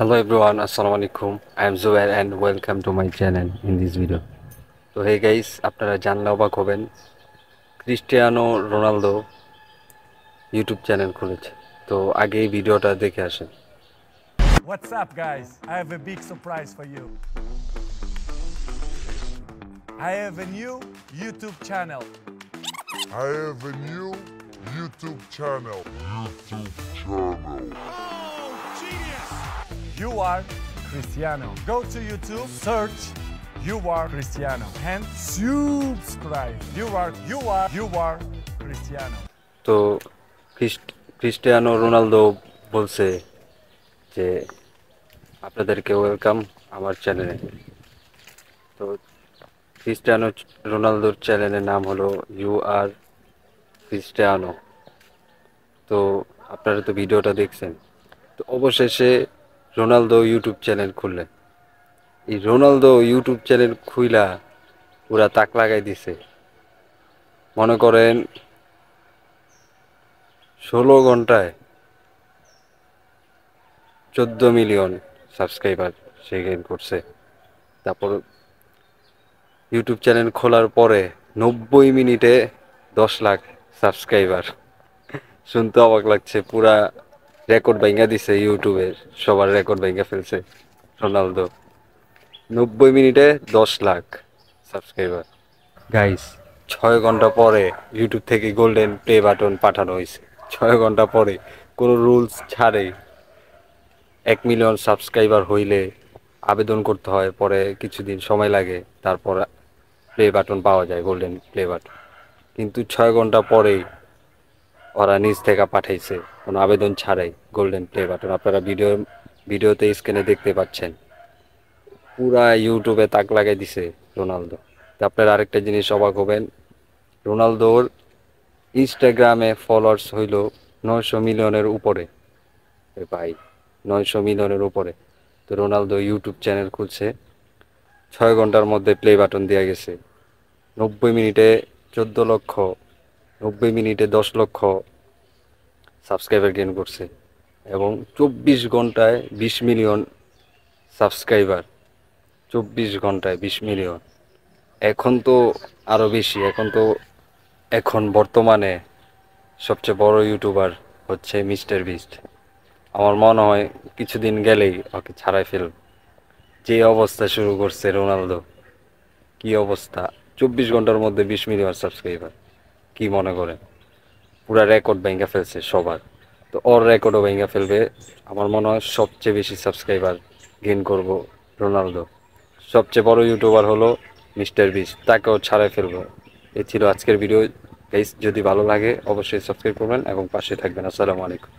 Hello everyone, Assalamu alaikum. I am Zubair and welcome to my channel in this video. তো hey guys, আপনারা জানলে অবাক হবেন Cristiano Ronaldo YouTube channel খুলেছে। তো আগে এই ভিডিওটা দেখে আসেন। What's up, guys? I have a big surprise for you. I have a new YouTube channel. I have a new YouTube channel. You are Cristiano. Go to YouTube, search You Are Cristiano and subscribe. You are Cristiano. তো Cristiano Ronaldo বলছে যে আপনাদেরকে welcome আমার চ্যানেলে। তো Cristiano রোনালদোর চ্যানেলের নাম হলো ইউ আর ক্রিস্টিয়ানো। তো আপনারা তো ভিডিওটা দেখছেন। তো অবশেষে রোনালদো ইউটিউব চ্যানেল খুললেন। এই রোনালদো ইউটিউব চ্যানেল খুইলা পুরা তাক লাগাই দিছে। মনে করেন 16 ঘন্টায় 14 মিলিয়ন সাবস্ক্রাইবার সে গেইন করছে। তারপর ইউটিউব চ্যানেল খোলার পরে 90 মিনিটে 10 লাখ সাবস্ক্রাইবার। শুনতে অবাক লাগছে, পুরা রেকর্ড ভাঙা দিছে ইউটিউবের, সবার রেকর্ড ভাঙা ফেলছে রোনালদো। 90 মিনিটে 10 লাখ সাবস্ক্রাইবার। গাইস 6 ঘন্টা পরে ইউটিউব থেকে গোল্ডেন প্লে বাটন পাঠানো হয়েছে। 6 ঘন্টা পরে, কোনো রুলস ছাড়ে। 1 মিলিয়ন সাবস্ক্রাইবার হইলে আবেদন করতে হয়, পরে কিছুদিন সময় লাগে, তারপর প্লে বাটন পাওয়া যায়, গোল্ডেন প্লে বাটন। কিন্তু 6 ঘন্টা পরেই ওরা নিজ থেকে পাঠাইছে, কোনো আবেদন ছাড়াই গোল্ডেন প্লে বাটন। আপনারা ভিডিওতে স্ক্রিনে দেখতে পাচ্ছেন। পুরা ইউটিউবে তাক লাগাই দিছে রোনালদো। তো আপনারা আরেকটা জিনিস অবাক হবেন, রোনালদোর ইনস্টাগ্রামে ফলোয়ার্স হইল 900 মিলিয়নের উপরে। ভাই 900 মিলিয়নের উপরে। তো রোনালদো ইউটিউব চ্যানেল খুলছে, 6 ঘন্টার মধ্যে প্লে বাটন দেওয়া গেছে। 90 মিনিটে 14 লক্ষ, 90 মিনিটে 10 লক্ষ সাবস্ক্রাইবার গেইন করছে, এবং 24 ঘন্টায় 20 মিলিয়ন সাবস্ক্রাইবার। 24 ঘন্টায় 20 মিলিয়ন। এখন তো আরও বেশি। এখন বর্তমানে সবচেয়ে বড় ইউটিউবার হচ্ছে মিস্টার বিস্ট। আমার মনে হয় কিছুদিন গেলেই ওকে ছাড়াই ফেলবে। যে অবস্থা শুরু করছে রোনালদো, কি অবস্থা! 24 ঘন্টার মধ্যে 20 মিলিয়ন সাবস্ক্রাইবার, কি মনে করেন? পুরা রেকর্ড ভেঙে ফেলছে সবার। তো ওর রেকর্ডও ভেঙে ফেলবে। আমার মনে হয় সবচেয়ে বেশি সাবস্ক্রাইবার গেইন করব রোনালদো। সবচেয়ে বড় ইউটিউবার হলো মিস্টার বিস্ট, তাকেও ছাড়াই ফেলবো। এই ছিল আজকের ভিডিও গাইস। যদি ভালো লাগে অবশ্যই সাবস্ক্রাইব করবেন এবং পাশে থাকবেন। আসসালামু আলাইকুম।